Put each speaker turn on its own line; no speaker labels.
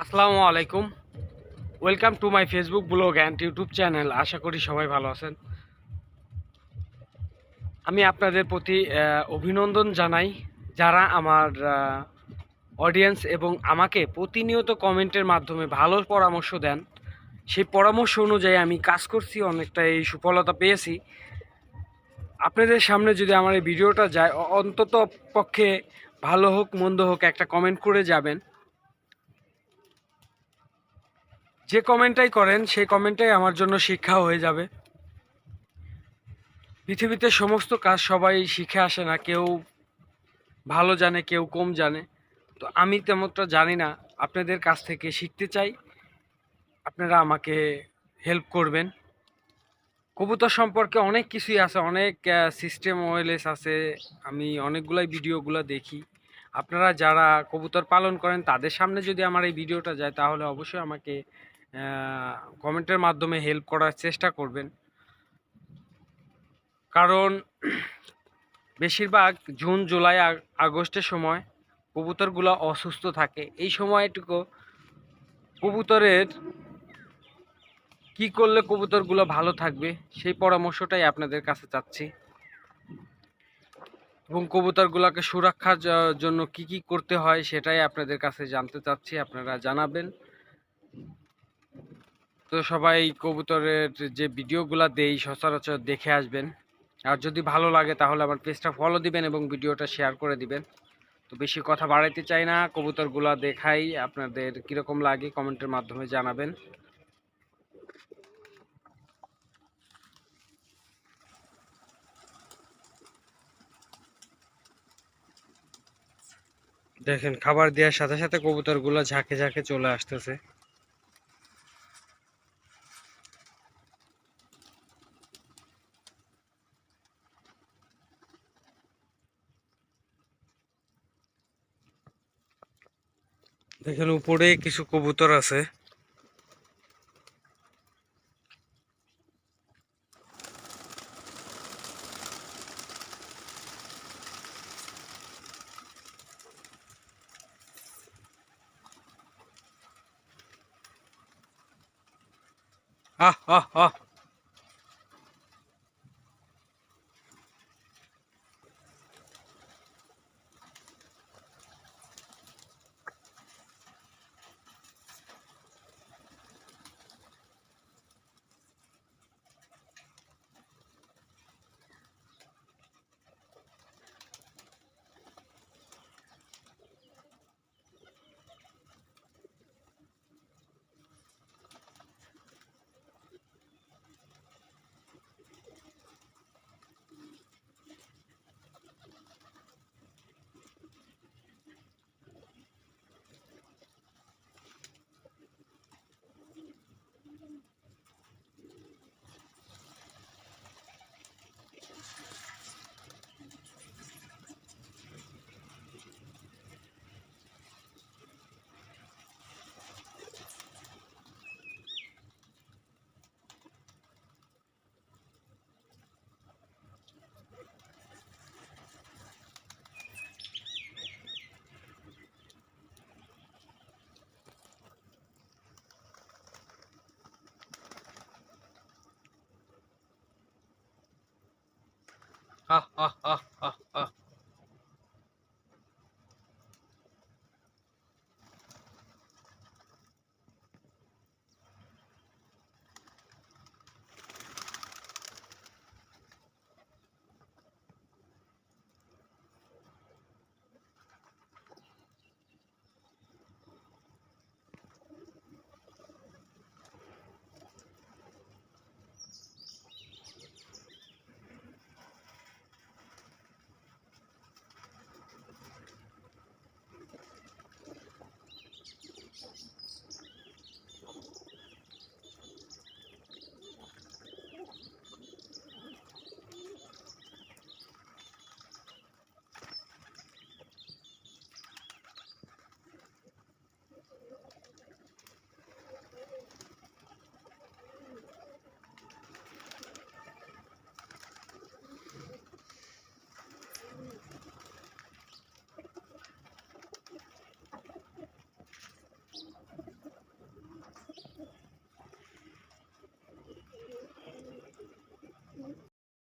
আসসালামু আলাইকুম। Welcome to my Facebook blog and YouTube channel. আশা করি সবাই ভালো আছেন। আমি আপনাদের প্রতি অভিনন্দন জানাই, যারা আমার অডিয়েন্স এবং আমাকে প্রতিনিয়ত কমেন্টের মাধ্যমে ভালো পরামর্শ দেন। সেই পরামর্শ অনুযায়ী আমি কাজ করছি, অনেকটা এই সুফলতা পেয়েছি। আপনাদের সামনে যদি আমার এই ভিডিওটা যায়, অন্তত পক্ষে ভালো হোক মন্দ হোক একটা কমেন্ট করে যাবেন। যে কমেন্টটাই করেন সেই কমেন্টটাই আমার জন্য শিক্ষা হয়ে যাবে। পৃথিবীতে সমস্ত কাজ সবাই শিখে আসে না, কেউ ভালো জানে কেউ কম জানে। তো আমি তেমনটা জানি না, আপনাদের কাছ থেকে শিখতে চাই, আপনারা আমাকে হেল্প করবেন। কবুতর সম্পর্কে অনেক কিছুই আছে, অনেক সিস্টেম ওয়েলেস আছে। আমি অনেকগুলাই ভিডিওগুলো দেখি। আপনারা যারা কবুতর পালন করেন তাদের সামনে যদি আমার এই ভিডিওটা যায়, তাহলে অবশ্যই আমাকে কমেন্টের মাধ্যমে হেল্প করার চেষ্টা করবেন। কারণ বেশিরভাগ জুন জুলাই আগস্টের সময় কবুতরগুলো অসুস্থ থাকে। এই সময়টুকু কবুতরের কি করলে কবুতরগুলো ভালো থাকবে সেই পরামর্শটাই আপনাদের কাছে চাচ্ছি, এবং কবুতরগুলোকে সুরক্ষার জন্য কি কি করতে হয় সেটাই আপনাদের কাছে জানতে চাচ্ছি, আপনারা জানাবেন। তো সবাই কবুতরের যে ভিডিওগুলো দেই সচরাচর দেখে আসবেন। আর যদি ভালো লাগে তাহলে আমার পেজটা ফলো দিবেন এবং ভিডিওটা শেয়ার করে দিবেন। তো বেশি কথা বাড়াইতে চাই না, কবুতরগুলো দেখাই, আপনাদের কীরকম লাগে কমেন্টের মাধ্যমে জানাবেন। দেখেন, খাবার দেওয়ার সাথে সাথে কবুতরগুলো ঝাঁকে ঝাঁকে চলে আসতেছে। দেখেন, উপরে কিছু কবুতর আছে। আহ আহ আহ আহ আহ আহ